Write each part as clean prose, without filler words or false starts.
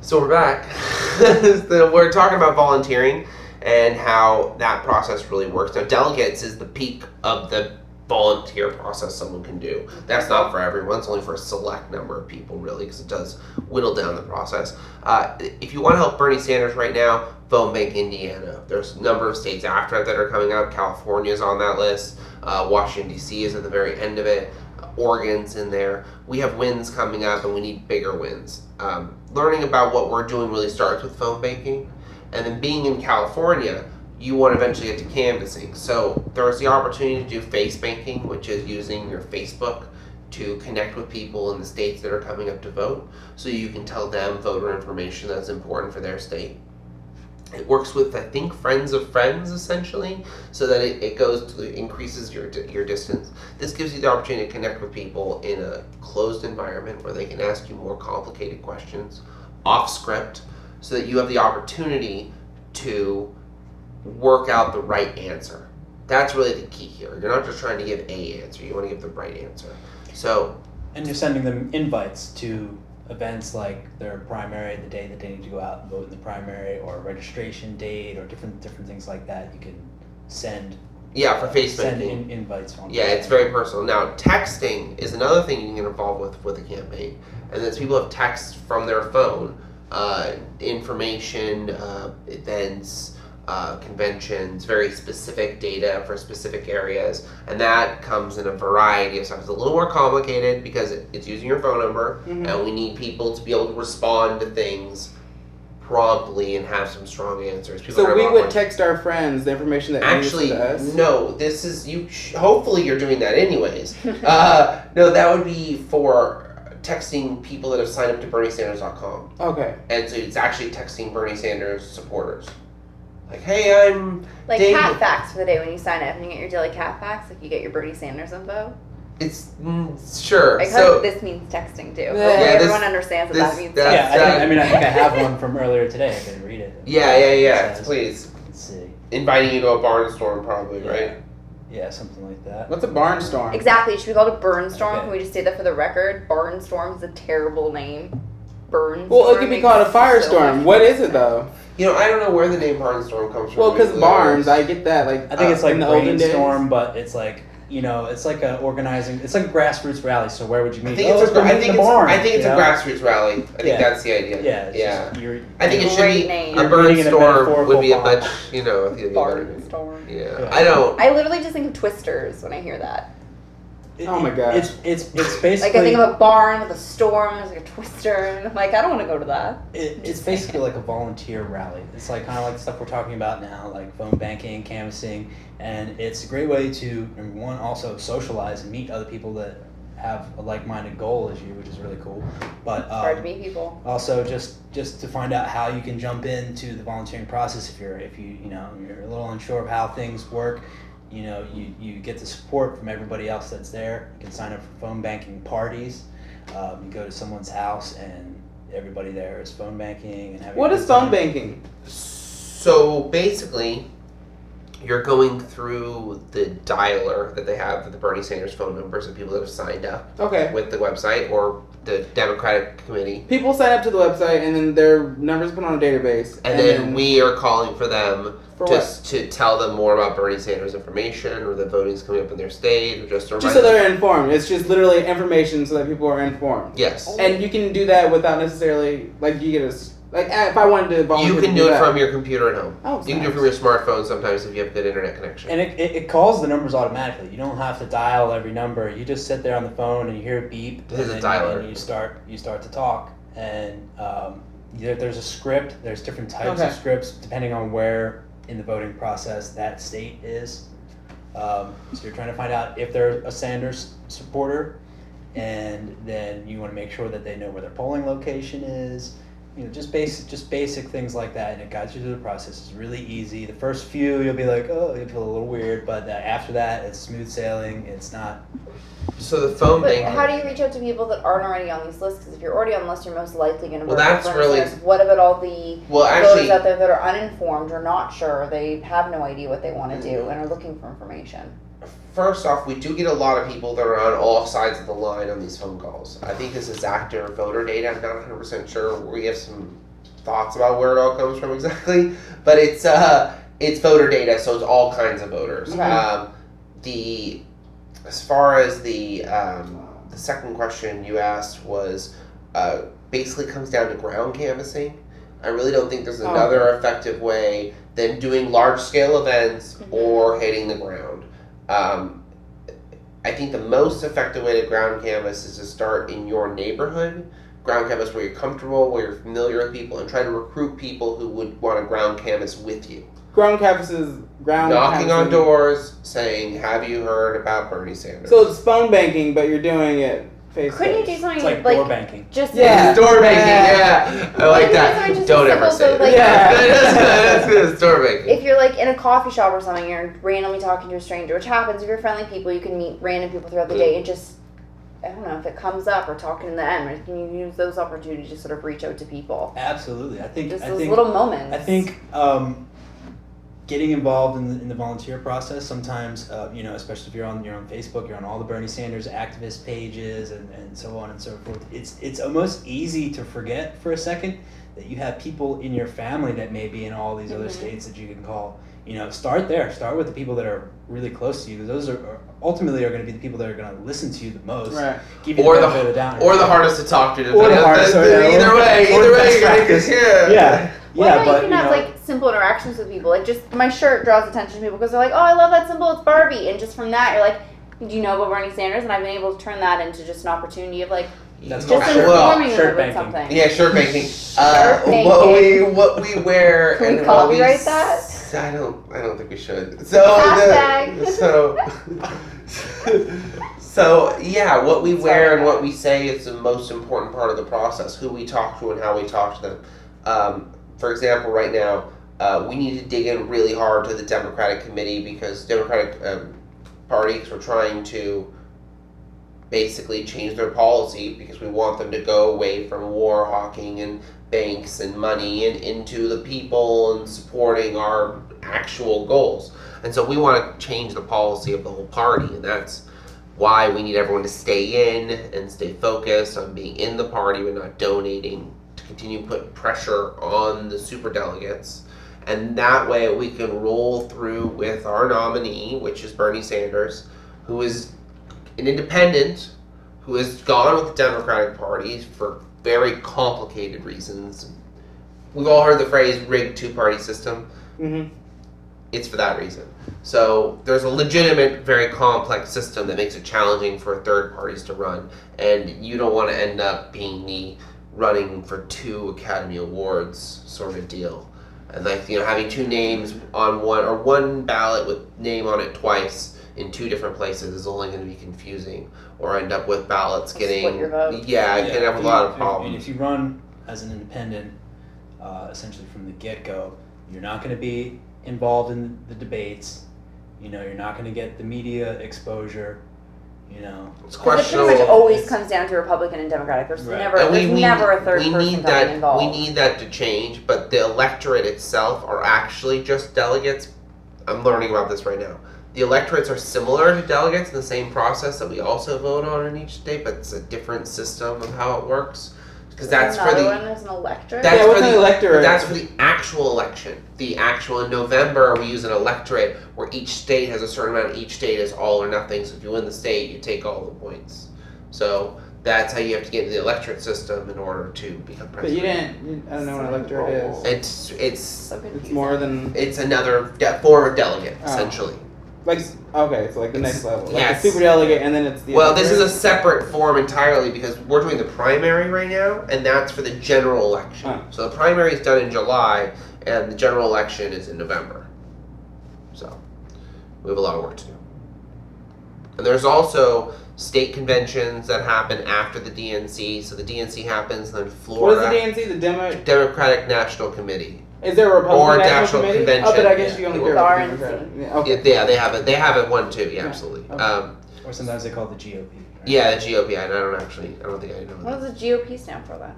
So we're back. We're talking about volunteering and how that process really works. Now, delegates is the peak of the volunteer process someone can do. That's not for everyone. It's only for a select number of people, really, because it does whittle down the process. If you want to help Bernie Sanders right now, Phone Bank Indiana. There's a number of states after that are coming up. California's on that list. Washington, D.C. is at the very end of it. Oregon's in there. We have wins coming up, and we need bigger wins. Learning about what we're doing really starts with phone banking, and then being in California, you want to eventually get to canvassing. So there's the opportunity to do face banking, which is using your Facebook to connect with people in the states that are coming up to vote, so you can tell them voter information that's important for their state. It works with, I think, friends of friends, essentially, so that it increases your distance. This gives you the opportunity to connect with people in a closed environment where they can ask you more complicated questions, off script, so that you have the opportunity to work out the right answer. That's really the key here. You're not just trying to give a answer, you want to give the right answer. And you're sending them invites to events like their primary, the day that they need to go out and vote in the primary, or registration date, or different things like that. You can send for Facebook. Send invites on. Yeah, it's very personal. Now, texting is another thing you can get involved with a campaign, and that's people have texts from their phone, information, events, conventions, very specific data for specific areas, and that comes in a variety of stuff. It's a little more complicated because it's using your phone number, and we need people to be able to respond to things promptly and have some strong answers. So we would text our friends the information that actually to us? No, this is hopefully you're doing that anyways. No, that would be for texting people that have signed up to BernieSanders.com. Okay. And so it's actually texting Bernie Sanders supporters. Like, hey, I'm like Dave. cat facts for the day when you sign up and you get your daily cat facts, like you get your Bernie Sanders info. It's sure. I hope this means texting too. Everyone understands that means texting. Yeah, I think I have one from earlier today. I can read it. Yeah. Please. Let's see. Inviting you to a barnstorm, probably, right? Yeah, something like that. What's a barnstorm? Exactly. Should we call it a burnstorm? Okay. Can we just say that for the record? Barnstorm is a terrible name. Burnstorm. Well, it could be called a firestorm. What is it though? I don't know where the name barnstorm comes from. Well, because barns, I get that. Like I think it's like in the olden days. brainstorm, but it's like it's like a organizing. It's like a grassroots rally. So where would you meet? I think it's a grassroots rally. I think that's the idea. Yeah. I think it should be name. a barnstorm would be a much barnstorm. Yeah. I literally just think of Twisters when I hear that. Oh my god. It's basically like I think of a barn with a storm. There's like a twister, and I'm like, I don't want to go to that. It's basically like a volunteer rally. It's like kind of like the stuff we're talking about now, like phone banking, canvassing, and it's a great way to, number one, also socialize and meet other people that have a like-minded goal as you, which is really cool. But it's hard to meet people. Also, just to find out how you can jump into the volunteering process if you're a little unsure of how things work. You get the support from everybody else that's there. You can sign up for phone banking parties. You go to someone's house and everybody there is phone banking and having. What is phone banking? So basically, you're going through the dialer that they have for the Bernie Sanders phone numbers of people that have signed up with the website or the Democratic Committee. People sign up to the website and then their numbers put on a database. And then we are calling for them to tell them more about Bernie Sanders information or the voting's coming up in their state or just so they're informed. It's just literally information so that people are informed. Yes. And you can do that without necessarily, like, you get if I wanted to volunteer. You can do it from your computer at home. Oh, you can do it from your smartphone sometimes if you have good internet connection. And it calls the numbers automatically. You don't have to dial every number. You just sit there on the phone and you hear a beep. There's a dialer. And you start to talk. And there's a script. There's different types of scripts depending on where in the voting process that state is. So you're trying to find out if they're a Sanders supporter, and then you want to make sure that they know where their polling location is. Just basic things like that, and it guides you through the process. It's really easy. The first few, you'll be like, oh, you feel a little weird, but after that, it's smooth sailing. It's not. So the phone But banking. how do you reach out to people that aren't already on these lists? Because if you're already on the list, you're most likely going to vote that's for really. Sanders. What about all the actually, voters out there that are uninformed or not sure? They have no idea what they want to do and are looking for information. First off, we do get a lot of people that are on all sides of the line on these phone calls. I think this is active voter data. I'm not 100% sure. We have some thoughts about where it all comes from exactly, but it's voter data, so it's all kinds of voters. Okay. As far as the second question you asked was basically comes down to ground canvassing. I really don't think there's another effective way than doing large scale events or hitting the ground. I think the most effective way to ground canvass is to start in your neighborhood. Ground canvass where you're comfortable, where you're familiar with people, and try to recruit people who would want to ground canvass with you. Ground canvasses, Knocking on doors, saying, "Have you heard about Bernie Sanders?" So it's phone banking, but you're doing it face to Couldn't you face. do something It's like door banking. Just Door banking, yeah. I like that. Don't ever say it. Like, That's good. It's door banking. If you're like in a coffee shop or something, you're randomly talking to a stranger, which happens if you're friendly people. You can meet random people throughout the day and just, I don't know, if it comes up or talking to them, or can you use those opportunities to sort of reach out to people? Absolutely. I think Those little moments. I think getting involved in the volunteer process sometimes, especially if you're on Facebook, you're on all the Bernie Sanders activist pages and so on and so forth. It's almost easy to forget for a second that you have people in your family that may be in all these other states that you can call. Start there. Start with the people that are really close to you. Those are ultimately going to be the people that are going to listen to you the most. Right. Give you the benefit of the doubt. Or the hardest to talk to. Or the hardest. Either way, Yeah. Yeah, but you can have like simple interactions with people. Like just my shirt draws attention to people because they're like, "Oh, I love that symbol. It's Barbie." And just from that, you're like, "Do you know about Bernie Sanders?" And I've been able to turn that into just an opportunity of like That's just informing them about something. Yeah, shirt banking. Shirt banking. What we wear. Can we and copyright that? I don't think we should. So yeah, what we wear and what we say is the most important part of the process. Who we talk to and how we talk to them. For example, right now, we need to dig in really hard to the Democratic Committee because Democratic parties are trying to basically change their policy because we want them to go away from war hawking and banks and money and into the people and supporting our actual goals. And so we want to change the policy of the whole party, and that's why we need everyone to stay in and stay focused on being in the party but not donating, to continue putting pressure on the superdelegates. And that way we can roll through with our nominee, which is Bernie Sanders, who is an independent, who has gone with the Democratic Party for very complicated reasons. We've all heard the phrase rigged two-party system. Mm-hmm. It's for that reason. So there's a legitimate, very complex system that makes it challenging for third parties to run. And you don't want to end up being the running for 2 Academy Awards sort of deal. And having 2 names on one ballot with name on it twice in 2 different places is only going to be confusing, or end up with ballots getting split your vote. Can have a lot of problems. And if you run as an independent, essentially from the get-go, you're not going to be involved in the debates. You're not going to get the media exposure. It's It questionable. pretty much always comes down to Republican and Democratic. There's Right. never And never a third person getting involved. We need that to change, but the electorate itself are actually just delegates. I'm learning about this right now. The electorates are similar to delegates in the same process that we also vote on in each state, but it's a different system of how it works. Because that's for the one. There's an electorate. that's what's for an the electorate? That's for the actual election. The actual in November we use an electorate where each state has a certain amount. Each state is all or nothing. So if you win the state, you take all the points. So that's how you have to get into the electorate system in order to become But president. I don't know what an electorate is. It's So It's confusing. more than it's another form of delegate Oh. essentially. like it's like the next level, like Yes. the superdelegate, and then it's the. Well, this is a electorate. separate form entirely because we're doing the primary right now, and that's for the general election. Oh. So the primary is done in July, and the general election is in November. So we have a lot of work to do. And there's also state conventions that happen after the DNC. So the DNC happens, then What is Florida. the DNC? The Democratic National Committee. Is there a Republican Or National National Committee? Convention, Oh, but I guess yeah. you only The care about RNC. Democratic. Yeah, okay. Yeah, they have it one too. Yeah, absolutely. Okay. Or sometimes they call it the GOP. Right? Yeah, the GOP. I don't think I know. What does the GOP stand for then?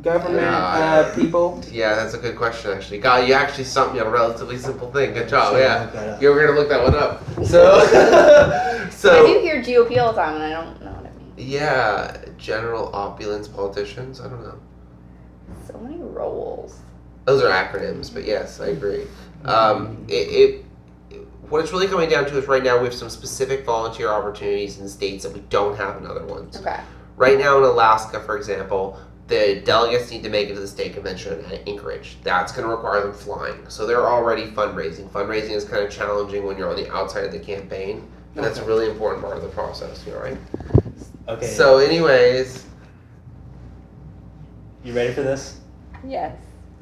Government, people. Yeah, that's a good question, actually. God, you actually stumped me on a relatively simple thing. Good job, So yeah. look that up. You were going to look that one up. So, I do hear GOP all the time, and I don't know what it means. yeah, general opulence politicians. I don't know. So many roles. Those are acronyms, but yes, I agree. What it's really coming down to is right now we have some specific volunteer opportunities in states that we don't have in other ones. Okay. Right now in Alaska, for example, the delegates need to make it to the state convention at Anchorage. That's going to require them flying. So they're already fundraising. Fundraising is kind of challenging when you're on the outside of the campaign. And that's a really important part of the process, right? Okay. So anyways. You ready for this? Yes.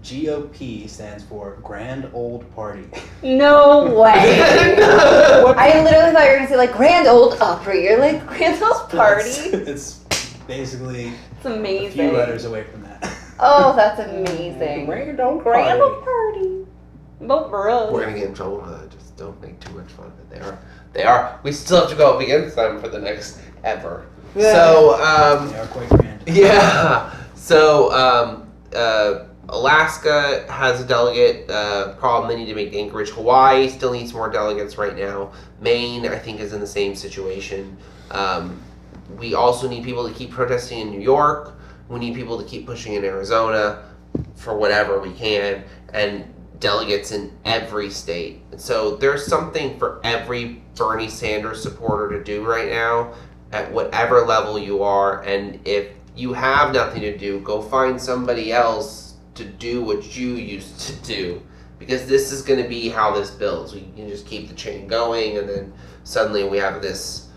GOP stands for Grand Old Party. No way. No. I literally thought you were gonna say like Grand Old Opry. You're like Grand Old Party. It's basically It's a amazing. few letters away from that. Oh, that's amazing. Grand Old Grand Party. Old Party. Vote for us. We're going to get in trouble for that. Just don't make too much fun of it. They are. We still have to go up against them for the next ever. Yeah. So, They are quite grand. yeah. So, Alaska has a delegate problem. They need to make Anchorage. Hawaii still needs more delegates right now. Maine, I think, is in the same situation. We also need people to keep protesting in New York. We need people to keep pushing in Arizona for whatever we can. And delegates in every state. And so there's something for every Bernie Sanders supporter to do right now at whatever level you are. And if you have nothing to do, go find somebody else to do what you used to do, because this is going to be how this builds. We can just keep the chain going, and then suddenly we have this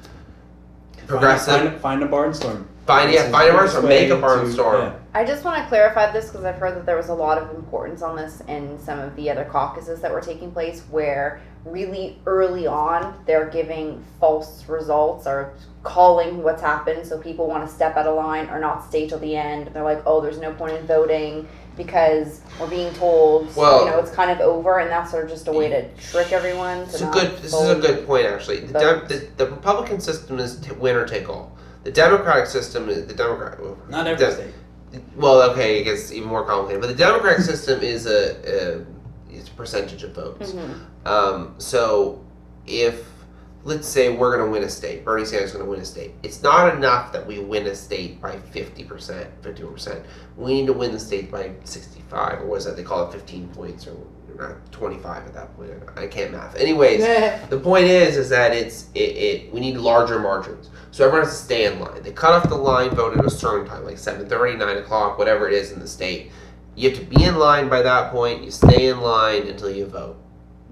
progressive. Find a barnstorm. Find a barnstorm. Make a barnstorm. Yeah. I just want to clarify this because I've heard that there was a lot of importance on this in some of the other caucuses that were taking place, where really early on they're giving false results or calling what's happened, so people want to step out of line or not stay till the end. They're like, oh, there's no point in voting because we're being told, Well, it's kind of over, and that's sort of just a way to trick everyone. This is a good point, actually. The Republican system is win or take all. The Democratic system is Not every state. Well, okay, it gets even more complicated. But the Democratic system is a percentage of votes. Mm-hmm. So if, let's say we're going to win a state, Bernie Sanders is going to win a state, it's not enough that we win a state by 50%, 51%. We need to win the state by 65, or what is that? They call it 15 points, or not 25 at that point. I can't math. Anyways, the point is that we need larger margins. So everyone has to stay in line. They cut off the line vote at a certain time, like 7:30, 9 o'clock, whatever it is in the state. You have to be in line by that point. You stay in line until you vote.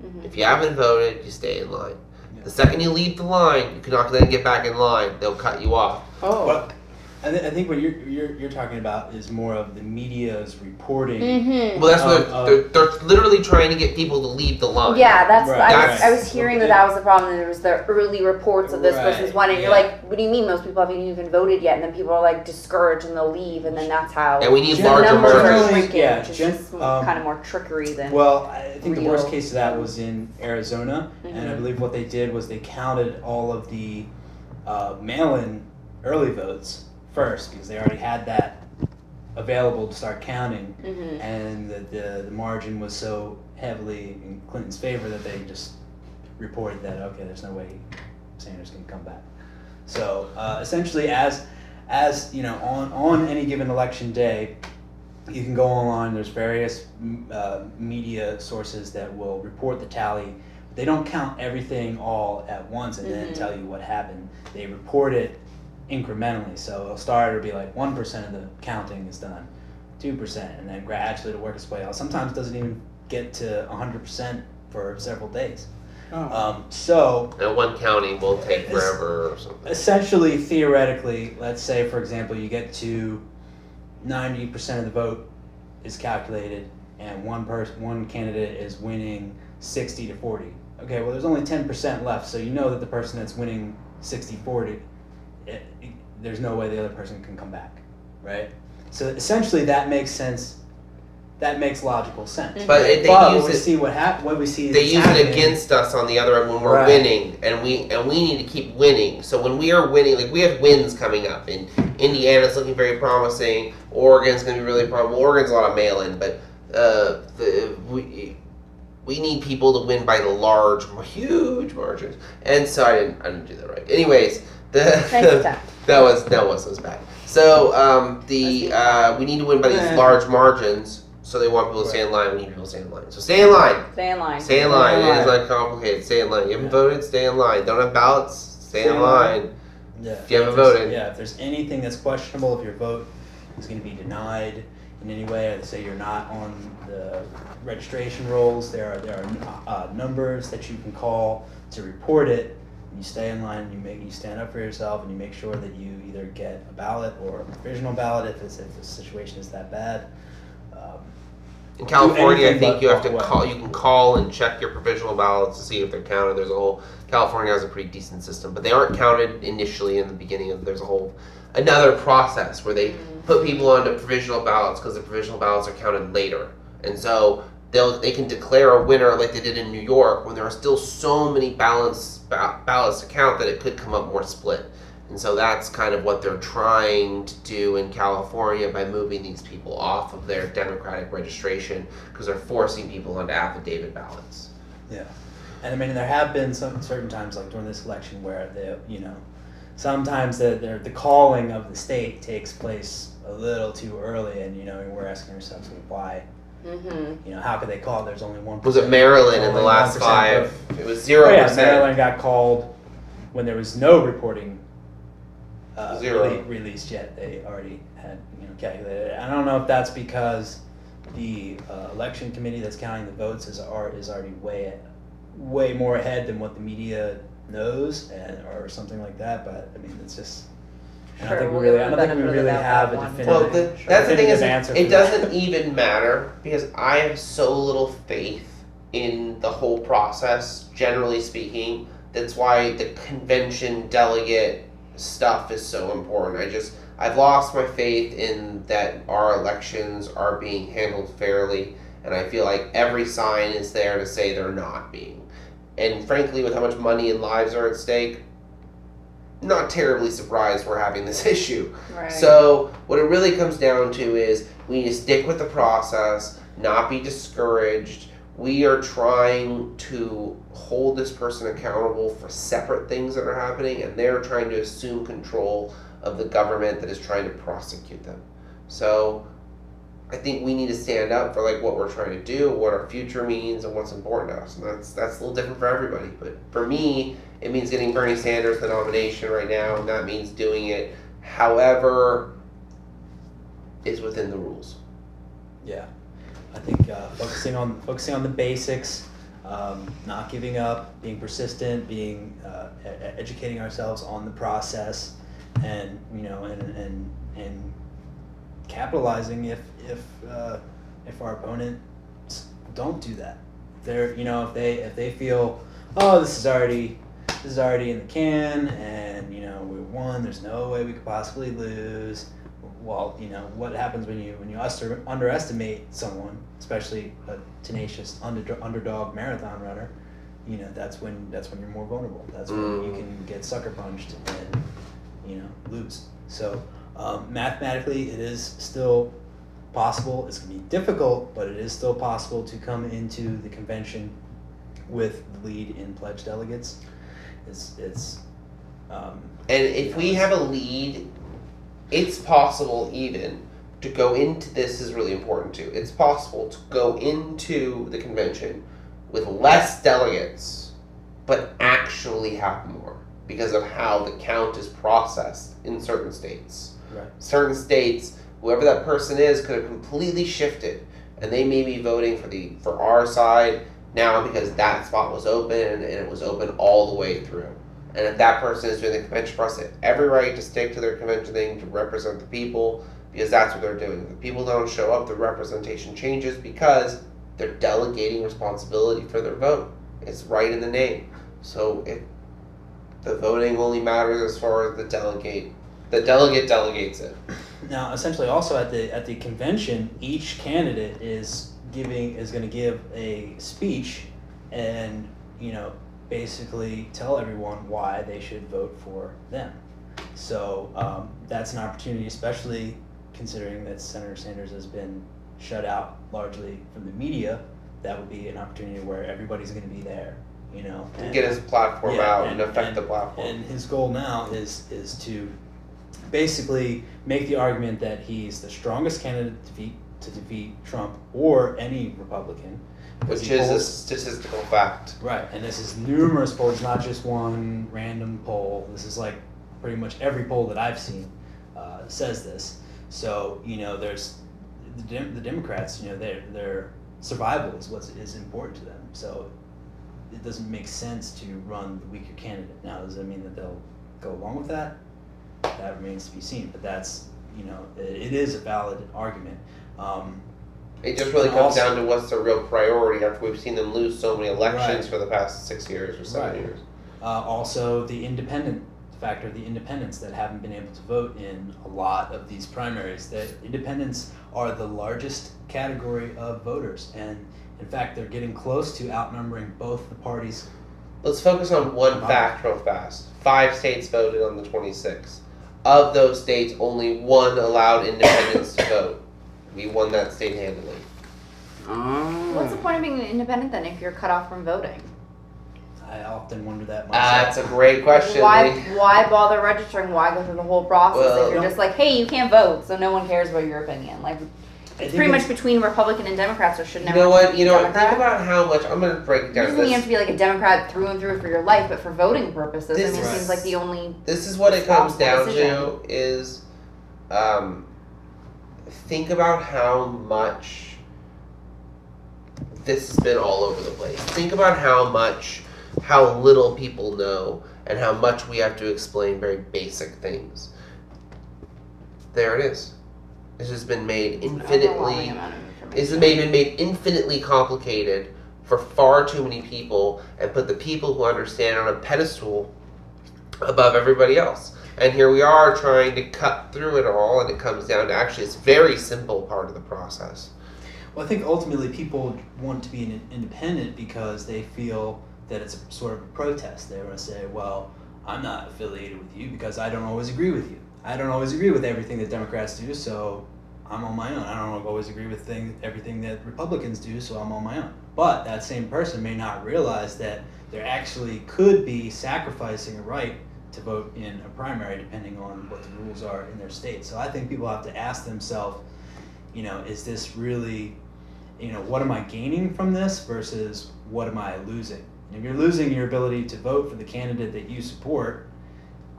Mm-hmm. If you haven't voted, you stay in line. Yeah. The second you leave the line, you cannot then get back in line. They'll cut you off. Oh. But I think what you're talking about is more of the media's reporting. Mm-hmm. Well, that's what they're literally trying to get people to leave the line. Yeah, that's right. I was hearing that was the problem. There was the early reports of this person's won, and you're like, what do you mean? Most people haven't even voted yet, and then people are like discouraged and they'll leave, and then that's how. And we need the larger numbers are margins. shrinking, Yeah, which is just kind of more trickery than. Well, I think the real. worst case of that was in Arizona, and I Mhm. believe what they did was they counted all of the mail-in early votes first, because they already had that available to start counting, Mm-hmm. and the margin was so heavily in Clinton's favor that they just reported that, okay, there's no way Sanders can come back. So essentially, as you know, on any given election day, you can go online. There's various media sources that will report the tally. They don't count everything all at once and then tell you what happened. They report it incrementally. So it'll start, it'll be like 1% of the counting is done, 2%, and then gradually it'll work its way out. Sometimes it doesn't even get to 100% for several days. So And one counting will take forever or something. essentially, theoretically, let's say, for example, you get to 90% of the vote is calculated, and one candidate is winning 60 to 40. Okay, well, there's only 10% left, so you know that the person that's winning 60-40, there's no way the other person can come back, right? So essentially, that makes sense. That makes logical sense. But They use it against us on the other end when we're winning, and we need to keep winning. So when we are winning, like we have wins coming up, and Indiana's looking very promising. Oregon's going to be really promising. Well, Oregon's a lot of mail-in, but we need people to win by the huge margins. And so I didn't do that right. Anyways, that wasn't as bad. So we need to win by these large margins. So they want people to stay in line. We need people to stay in line. So stay in line. Stay in line. Stay in line. It is not complicated. Stay in line. You haven't voted. Stay in line. Don't have ballots. Stay in line. Yeah. If you haven't voted. Yeah. If there's anything that's questionable, if your vote is going to be denied in any way, or say you're not on the registration rolls, there are numbers that you can call to report it. You stay in line. You stand up for yourself, and you make sure that you either get a ballot or a provisional ballot if the situation is that bad. In California, I anything think you have to but call. You can call and check your provisional ballots to see if they're counted. There's a whole. California has a pretty decent system, but they aren't counted initially in the beginning. There's a whole another process where they put people onto provisional ballots because the provisional ballots are counted later, and so they can declare a winner like they did in New York when there are still so many ballots to count that it could come up more split. And so that's kind of what they're trying to do in California by moving these people off of their Democratic registration because they're forcing people onto affidavit ballots. Yeah, and I mean there have been some certain times like during this election where sometimes the calling of the state takes place a little too early, and we're asking ourselves why. Mm-hmm. How could they call? There's only 1%. Was it Maryland in the last 5? It was 0%. Yeah, Maryland got called when there was no reporting. Zero. Released yet. They already had calculated it. I don't know if that's because the election committee that's counting the votes is already way more ahead than what the media knows, or something like that. But I mean, it's just. I don't think we really have a definitive. Well, that's the thing is, answer it doesn't even matter because I have so little faith in the whole process. Generally speaking, that's why the convention delegate stuff is so important. I've lost my faith in that our elections are being handled fairly, and I feel like every sign is there to say they're not being. And frankly, with how much money and lives are at stake, not terribly surprised we're having this issue. Right. So what it really comes down to is we need to stick with the process, not be discouraged. We are trying to hold this person accountable for separate things that are happening, and they're trying to assume control of the government that is trying to prosecute them. So I think we need to stand up for what we're trying to do, what our future means, and what's important to us. And that's a little different for everybody. But for me, it means getting Bernie Sanders the nomination right now, and that means doing it however is within the rules. Yeah. I think focusing on the basics, not giving up, being persistent, being educating ourselves on the process, and and capitalizing if our opponents don't do that. If they feel, oh, this is already in the can, and we won. There's no way we could possibly lose. Well, what happens when you underestimate someone, especially a tenacious underdog marathon runner? That's when you're more vulnerable. That's when you can get sucker punched and lose. So mathematically, it is still possible. It's going to be difficult, but it is still possible to come into the convention with the lead in pledged delegates. And if we have a lead, it's possible even to go into this is really important too. It's possible to go into the convention with less delegates, but actually have more because of how the count is processed in certain states. Right. Certain states, whoever that person is could have completely shifted, and they may be voting for our side now because that spot was open and it was open all the way through. And if that person is doing the convention process, they have every right to stick to their convention thing, to represent the people, because that's what they're doing. If the people don't show up, the representation changes because they're delegating responsibility for their vote. It's right in the name. So if the voting only matters as far as the delegate delegates it. Now, essentially, also at the convention, each candidate is going to give a speech, and basically tell everyone why they should vote for them. So that's an opportunity, especially considering that Senator Sanders has been shut out largely from the media. That would be an opportunity where everybody's going to be there, and get his platform out and affect the platform. And his goal now is to basically make the argument that he's the strongest candidate to defeat Trump or any Republican. Which is a statistical fact. Right, and this is numerous polls, not just one random poll. This is like pretty much every poll that I've seen says this. So, there's the Democrats, their survival is what is important to them. So it doesn't make sense to run the weaker candidate. Now, does that mean that they'll go along with that? That remains to be seen, but that's, it is a valid argument. It just really comes down to what's the real priority after we've seen them lose so many elections for the past 6 years or 7 years. Also, the factor of the independents that haven't been able to vote in a lot of these primaries. That independents are the largest category of voters, and in fact, they're getting close to outnumbering both the parties. Let's focus on one fact real fast. 5 states voted on the 26th. Of those states, only 1 allowed independents to vote. We won that state handily. What's the point of being an independent then if you're cut off from voting? I often wonder that myself. That's a great question. Why bother registering? Why go through the whole process if you're just like, hey, you can't vote, so no one cares about your opinion? Like, it's pretty much between Republican and Democrats, or should never. You know what? Democrat. Think about how much. I'm going to break it down. It doesn't mean you have to be like a Democrat through and through for your life, but for voting purposes, it seems like the only. This is what it comes down to: is think about how much this has been all over the place. Think about how little people know, and how much we have to explain very basic things. There it is. This has been made infinitely. This has been made infinitely complicated for far too many people, and put the people who understand on a pedestal above everybody else. And here we are trying to cut through it all, and it comes down to actually it's a very simple part of the process. Well, I think ultimately people want to be an independent because they feel that it's a sort of a protest. They want to say, well, I'm not affiliated with you because I don't always agree with you. I don't always agree with everything that Democrats do, so I'm on my own. I don't always agree with everything that Republicans do, so I'm on my own. But that same person may not realize that there actually could be sacrificing a right to vote in a primary depending on what the rules are in their state. So I think people have to ask themselves, is this really, what am I gaining from this versus what am I losing? And if you're losing your ability to vote for the candidate that you support,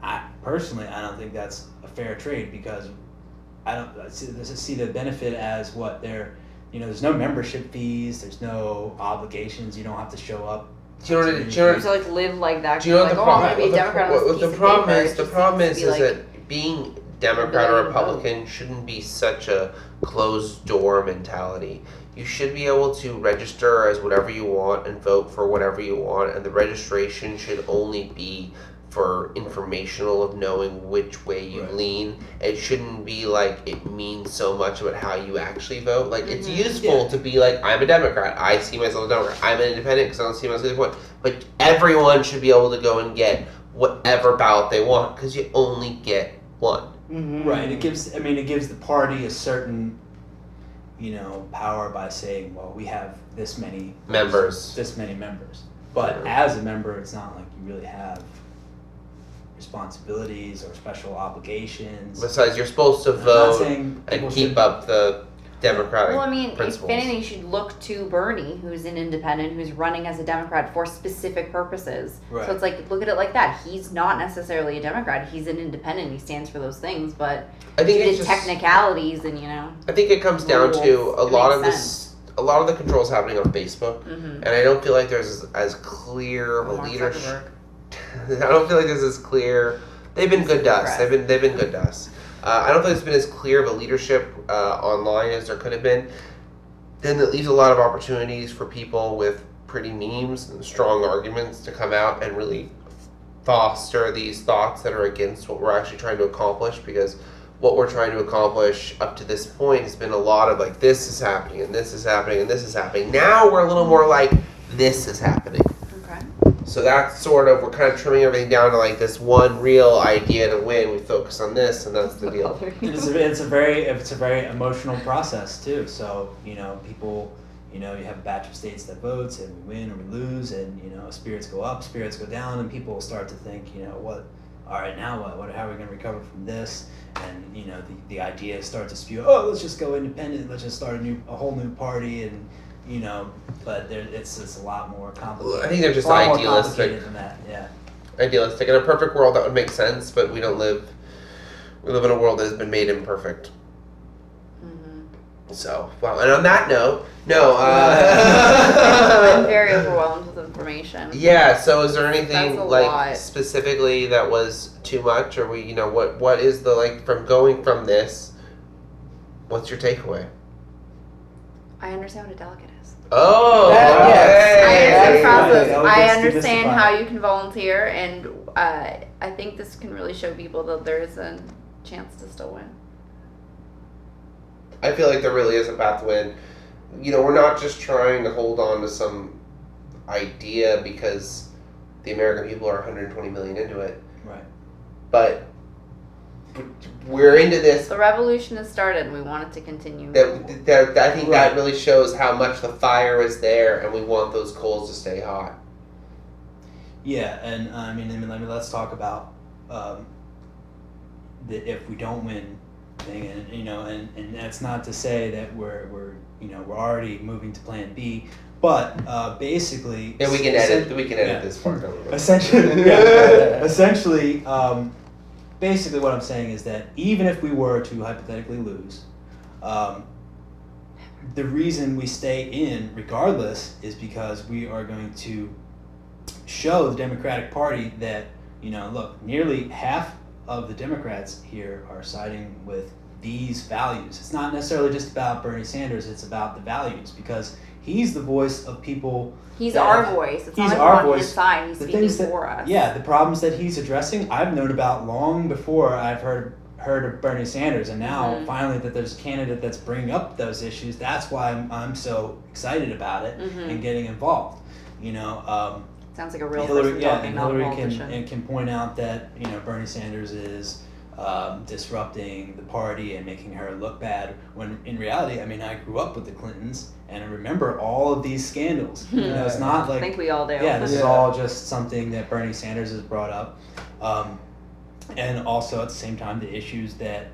I don't think that's a fair trade, because I don't see the benefit as what there's no membership fees, there's no obligations, you don't have to show up. You have to live like that. Do you know what the problem? I'm gonna be a Democrat on this piece of paper. The problem is that being Democrat or Republican shouldn't be such a closed door mentality. You should be able to register as whatever you want and vote for whatever you want, and the registration should only be for informational of knowing which way you lean. It shouldn't be like it means so much about how you actually vote. Like it's useful to be like, I'm a Democrat, I see myself as a Democrat. I'm an independent because I don't see myself as a point. But everyone should be able to go and get whatever ballot they want because you only get one. Mm-hmm. Right. It gives the party a certain power by saying, well, we have this many members. But as a member, it's not like you really have responsibilities or special obligations. Besides, you're supposed to vote and keep up the Democratic principles. If anything, you should look to Bernie, who's an independent, who's running as a Democrat for specific purposes. Right. So it's like, look at it like that. He's not necessarily a Democrat. He's an independent. He stands for those things, but I think it's technicalities and I think it comes down to a lot of this. A lot of the control is happening on Facebook, and I don't feel like there's as clear of a leadership. I don't feel like this is clear. They've been good to us. They've been good to us. I don't think it's been as clear of a leadership online as there could have been. Then that leaves a lot of opportunities for people with pretty memes and strong arguments to come out and really foster these thoughts that are against what we're actually trying to accomplish, because what we're trying to accomplish up to this point has been a lot of like, this is happening and this is happening and this is happening. Now we're a little more like, this is happening. So that's we're kind of trimming everything down to like this one real idea to win. We focus on this, and that's the deal. It's a very emotional process too. So people, you have a batch of states that votes, and we win or we lose, and spirits go up, spirits go down, and people start to think, all right, now what? How are we going to recover from this? And you know, the idea starts to spew. Oh, let's just go independent. Let's just start a whole new party, and you know, but it's a lot more complicated. I think they're just a lot more idealistic. complicated than that. Yeah. Idealistic. In a perfect world, that would make sense, but we don't live. We live in a world that has been made imperfect. So, well, and on that note, no. I'm very overwhelmed with information. Yeah. So, is there anything That's a like lot. specifically that was too much, or we, you know, what is the like from going from this? What's your takeaway? I understand what a delegate is. Oh, Yes. I understand the process. Delegates I demystify understand it. how you can volunteer, and I think this can really show people that there is a chance to still win. I feel like there really is a path to win. You know, we're not just trying to hold on to some idea because the American people are 120 million into it. Right. But we're into this. The revolution has started, and we want it to continue. That I think that really shows how much the fire is there, and we want those coals to stay hot. Yeah, and I mean, let's talk about the if we don't win thing, and you know, and that's not to say that we're already moving to Plan B, but basically, Yeah, we can edit this part. Don't we? Essentially, basically, what I'm saying is that even if we were to hypothetically lose, the reason we stay in regardless is because we are going to show the Democratic Party that, you know, look, nearly half of the Democrats here are siding with these values. It's not necessarily just about Bernie Sanders, it's about the values, because he's the voice of people. He's our voice. It's He's not our like we're on voice. his side. He's The speaking things that, for us. yeah, the problems that he's addressing, I've known about long before I've heard of Bernie Sanders, and now finally that there's a candidate that's bringing up those issues, that's why I'm so excited about it and getting involved. You know, sounds like a real Hillary, person yeah, talking, and not a Hillary politician. can point out that, you know, Bernie Sanders is disrupting the party and making her look bad, when in reality, I mean, I grew up with the Clintons and I remember all of these scandals. You know, it's not I like, think we all do. yeah, this is all just something that Bernie Sanders has brought up. And also at the same time, the issues that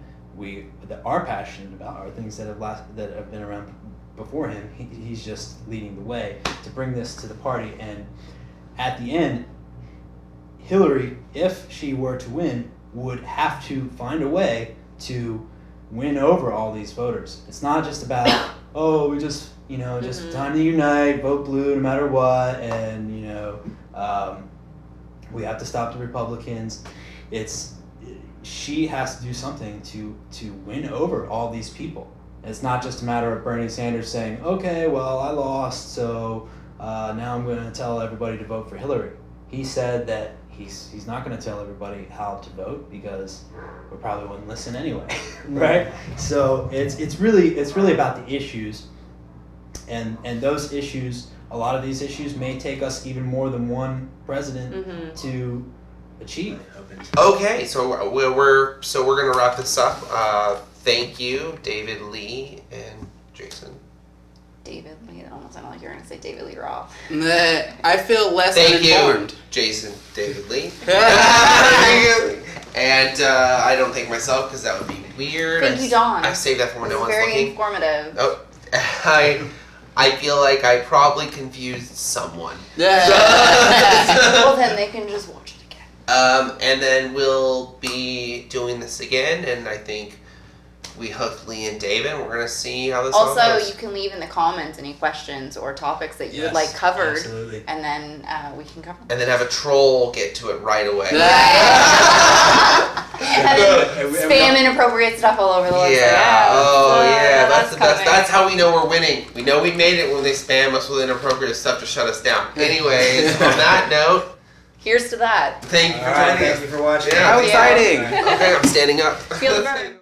are passionate about are things that have been around before him. He's just leading the way to bring this to the party. And at the end, Hillary, if she were to win, would have to find a way to win over all these voters. It's not just about, oh, we just, you know, just time to unite, vote blue no matter what, and, you know, we have to stop the Republicans. She has to do something to win over all these people. It's not just a matter of Bernie Sanders saying, okay, well, I lost, so now I'm going to tell everybody to vote for Hillary. He said that he's not going to tell everybody how to vote because we probably wouldn't listen anyway, right? So it's really about the issues, and those issues. A lot of these issues may take us even more than one president to achieve. Okay, so we're gonna wrap this up. Thank you, David Lee and Jason. David Lee. It almost sounded like you were going to say David Lee Roth. I feel less Thank uninformed. you, Jason, David Lee. And I don't thank myself because that would be weird. Thank you, Dawn. I saved that for when It no was one's very looking. informative. Oh, I feel like I probably confused someone. Well, then they can just watch it again. And then we'll be doing this again, and I think we hooked Lee and David. We're gonna see how this all Also, goes. you can leave in the comments any questions or topics that you would Yes, like covered, absolutely. and then we can cover them. And then have a troll get to it right away. And then spam inappropriate stuff all over the website. Yeah. Oh, yeah. That's the best. coming. That's how we know we're winning. We know we made it when they spam us with inappropriate stuff to shut us down. Anyways, on that note, Here's to that. thank you for All right, joining us. thank you for watching. Yeah. How Yeah. exciting! Okay, I'm standing up. Feel the burn.